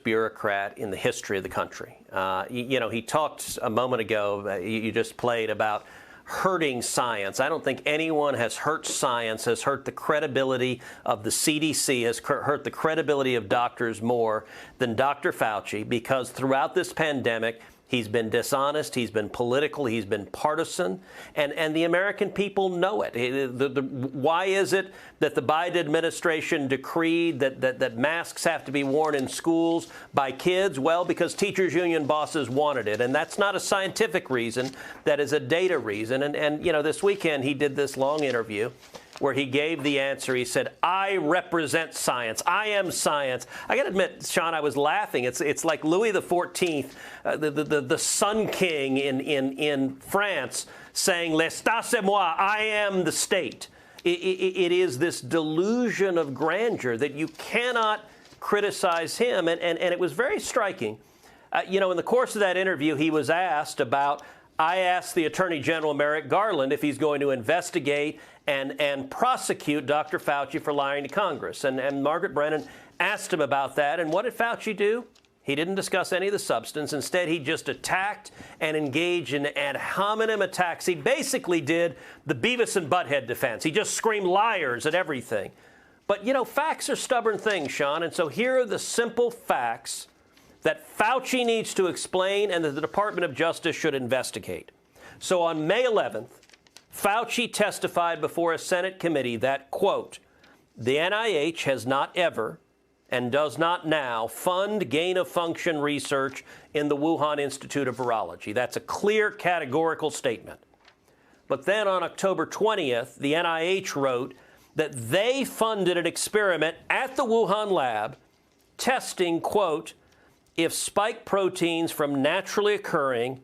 bureaucrat in the history of the country. He talked a moment ago, you just played, about hurting science. I don't think anyone has hurt science, has hurt the credibility of the CDC, has hurt the credibility of doctors more than Dr. Fauci, because throughout this pandemic, he's been dishonest, he's been political, he's been partisan, and the American people know it. Why is it that the Biden administration decreed that masks have to be worn in schools by kids? Well, because teachers' union bosses wanted it. And that's not a scientific reason. That is a data reason. And this weekend he did this long interview where he gave the answer. He said, I represent science. I am science. I got to admit, Sean, I was laughing. It's like Louis XIV, the Sun King in France, saying, L'État c'est moi, I am the state. It is this delusion of grandeur that you cannot criticize him. And it was very striking. In the course of that interview, he was asked about, I asked the Attorney General Merrick Garland if he's going to investigate and prosecute Dr. Fauci for lying to Congress. And Margaret Brennan asked him about that. And what did Fauci do? He didn't discuss any of the substance. Instead, he just attacked and engaged in ad hominem attacks. He basically did the Beavis and Butthead defense. He just screamed liars at everything. But, facts are stubborn things, Sean. And so here are the simple facts that Fauci needs to explain and that the Department of Justice should investigate. So on May 11th, Fauci testified before a Senate committee that, quote, the NIH has not ever and does not now fund gain-of-function research in the Wuhan Institute of Virology. That's a clear, categorical statement. But then on October 20th, the NIH wrote that they funded an experiment at the Wuhan lab testing, quote, if spike proteins from naturally occurring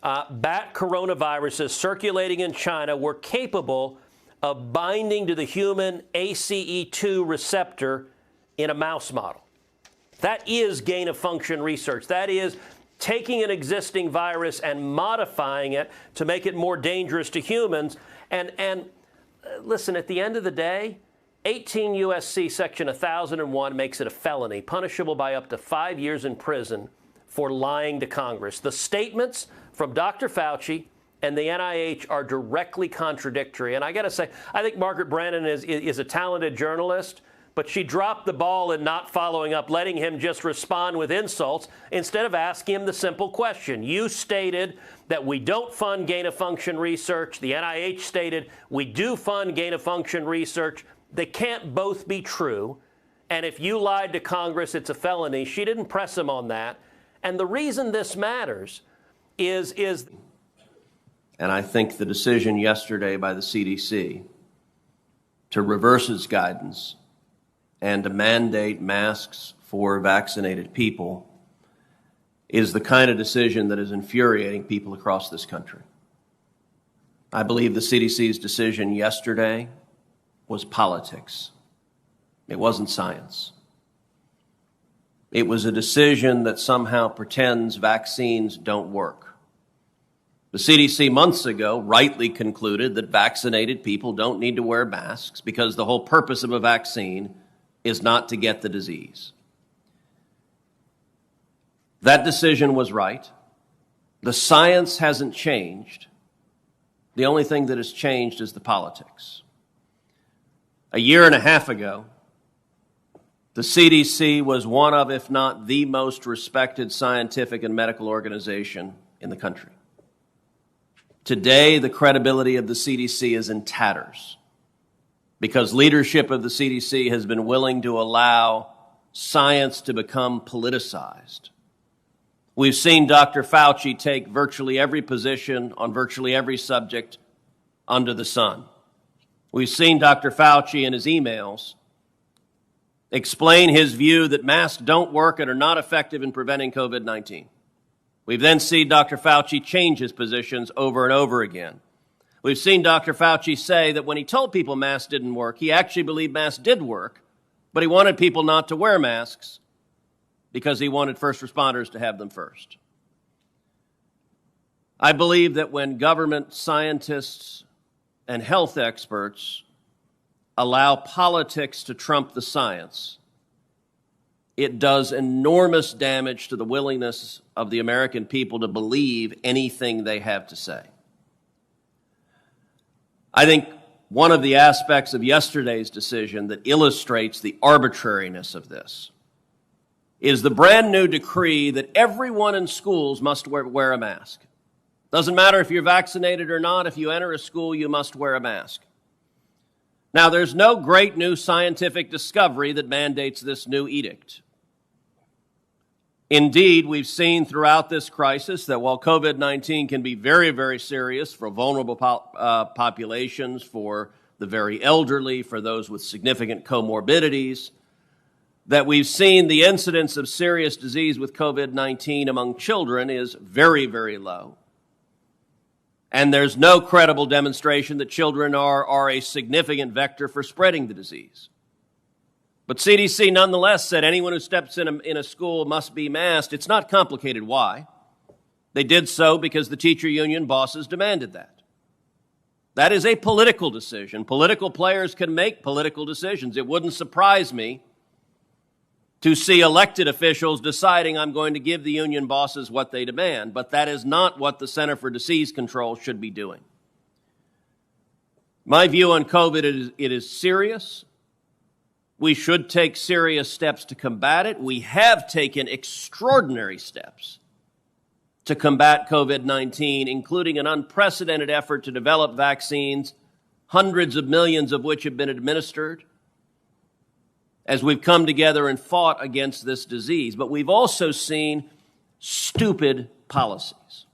bat coronaviruses circulating in China were capable of binding to the human ACE2 receptor in a mouse model. That is gain-of-function research. That is taking an existing virus and modifying it to make it more dangerous to humans. And listen, at the end of the day, 18 U.S.C. Section 1001 makes it a felony, punishable by up to 5 years in prison for lying to Congress. The statements from Dr. Fauci and the NIH are directly contradictory. And I got to say, I think Margaret Brennan is a talented journalist, but she dropped the ball in not following up, letting him just respond with insults instead of asking him the simple question. You stated that we don't fund gain-of-function research. The NIH stated we do fund gain-of-function research. They can't both be true. And if you lied to Congress, it's a felony. She didn't press him on that. And the reason this matters is and I think the decision yesterday by the CDC to reverse its guidance and to mandate masks for vaccinated people is the kind of decision that is infuriating people across this country. I believe the CDC's decision yesterday was politics. It wasn't science. It was a decision that somehow pretends vaccines don't work. The CDC months ago rightly concluded that vaccinated people don't need to wear masks because the whole purpose of a vaccine is not to get the disease. That decision was right. The science hasn't changed. The only thing that has changed is the politics. A year and a half ago, the CDC was one of, if not the most respected scientific and medical organization in the country. Today, the credibility of the CDC is in tatters because leadership of the CDC has been willing to allow science to become politicized. We've seen Dr. Fauci take virtually every position on virtually every subject under the sun. We've seen Dr. Fauci in his emails explain his view that masks don't work and are not effective in preventing COVID-19. We've then seen Dr. Fauci change his positions over and over again. We've seen Dr. Fauci say that when he told people masks didn't work, he actually believed masks did work, but he wanted people not to wear masks because he wanted first responders to have them first. I believe that when government scientists and health experts allow politics to trump the science, it does enormous damage to the willingness of the American people to believe anything they have to say. I think one of the aspects of yesterday's decision that illustrates the arbitrariness of this is the brand new decree that everyone in schools must wear a mask. Doesn't matter if you're vaccinated or not, if you enter a school, you must wear a mask. Now, there's no great new scientific discovery that mandates this new edict. Indeed, we've seen throughout this crisis that while COVID-19 can be very, very serious for vulnerable populations, for the very elderly, for those with significant comorbidities, that we've seen the incidence of serious disease with COVID-19 among children is very, very low. And there's no credible demonstration that children are a significant vector for spreading the disease. But CDC nonetheless said anyone who steps in a school must be masked. It's not complicated why. They did so because the teacher union bosses demanded that. That is a political decision. Political players can make political decisions. It wouldn't surprise me to see elected officials deciding I'm going to give the union bosses what they demand, but that is not what the Center for Disease Control should be doing. My view on COVID it is serious. We should take serious steps to combat it. We have taken extraordinary steps to combat COVID-19, including an unprecedented effort to develop vaccines, hundreds of millions of which have been administered, as we've come together and fought against this disease. But we've also seen stupid policies.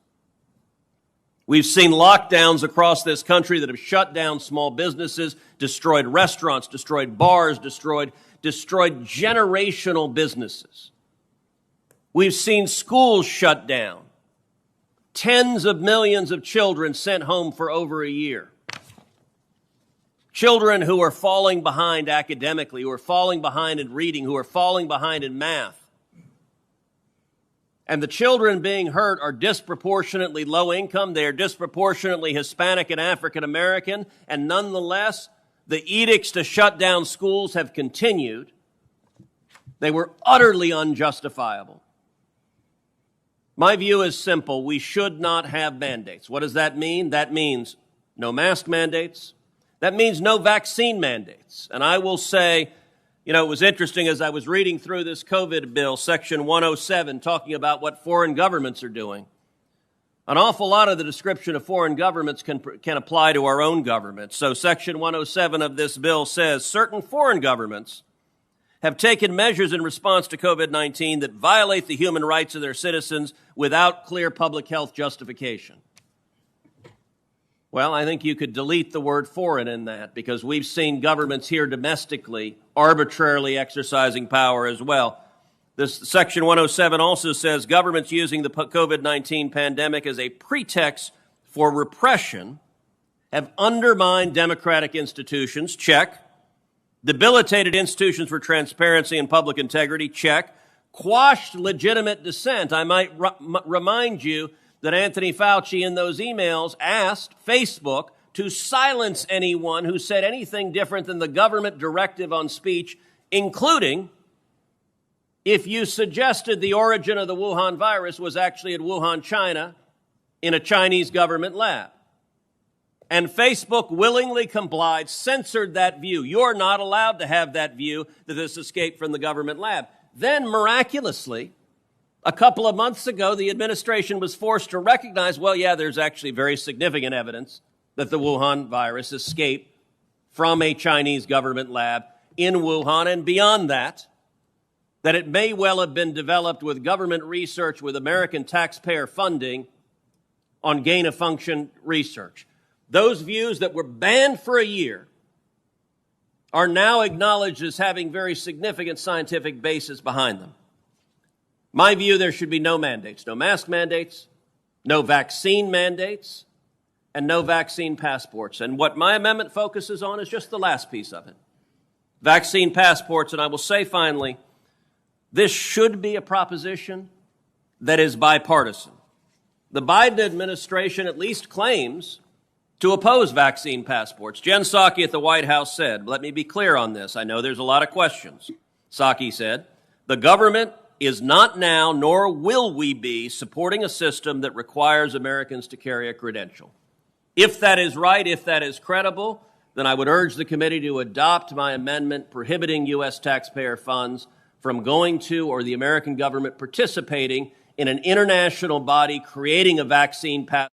We've seen lockdowns across this country that have shut down small businesses, destroyed restaurants, destroyed bars, destroyed generational businesses. We've seen schools shut down, tens of millions of children sent home for over a year. Children who are falling behind academically, who are falling behind in reading, who are falling behind in math. And the children being hurt are disproportionately low income. They are disproportionately Hispanic and African American. And nonetheless, the edicts to shut down schools have continued. They were utterly unjustifiable. My view is simple. We should not have mandates. What does that mean? That means no mask mandates. That means no vaccine mandates. And I will say, it was interesting as I was reading through this COVID bill, Section 107, talking about what foreign governments are doing. An awful lot of the description of foreign governments can apply to our own government. So Section 107 of this bill says certain foreign governments have taken measures in response to COVID-19 that violate the human rights of their citizens without clear public health justification. Well, I think you could delete the word foreign in that because we've seen governments here domestically arbitrarily exercising power as well. This Section 107 also says governments using the COVID-19 pandemic as a pretext for repression have undermined democratic institutions, check. Debilitated institutions for transparency and public integrity, check. Quashed legitimate dissent. I might remind you that Anthony Fauci in those emails asked Facebook to silence anyone who said anything different than the government directive on speech, including if you suggested the origin of the Wuhan virus was actually at Wuhan, China, in a Chinese government lab. And Facebook willingly complied, censored that view. You're not allowed to have that view that this escaped from the government lab. Then, miraculously, a couple of months ago, the administration was forced to recognize, well, yeah, there's actually very significant evidence that the Wuhan virus escaped from a Chinese government lab in Wuhan, and beyond that it may well have been developed with government research with American taxpayer funding on gain-of-function research. Those views that were banned for a year are now acknowledged as having very significant scientific basis behind them. My view, there should be no mandates, no mask mandates, no vaccine mandates, and no vaccine passports. And what my amendment focuses on is just the last piece of it. Vaccine passports, and I will say finally, this should be a proposition that is bipartisan. The Biden administration at least claims to oppose vaccine passports. Jen Psaki at the White House said, let me be clear on this. I know there's a lot of questions. Psaki said, The government is not now, nor will we be, supporting a system that requires Americans to carry a credential. If that is right, if that is credible, then I would urge the committee to adopt my amendment prohibiting U.S. taxpayer funds from going to or the American government participating in an international body creating a vaccine pathway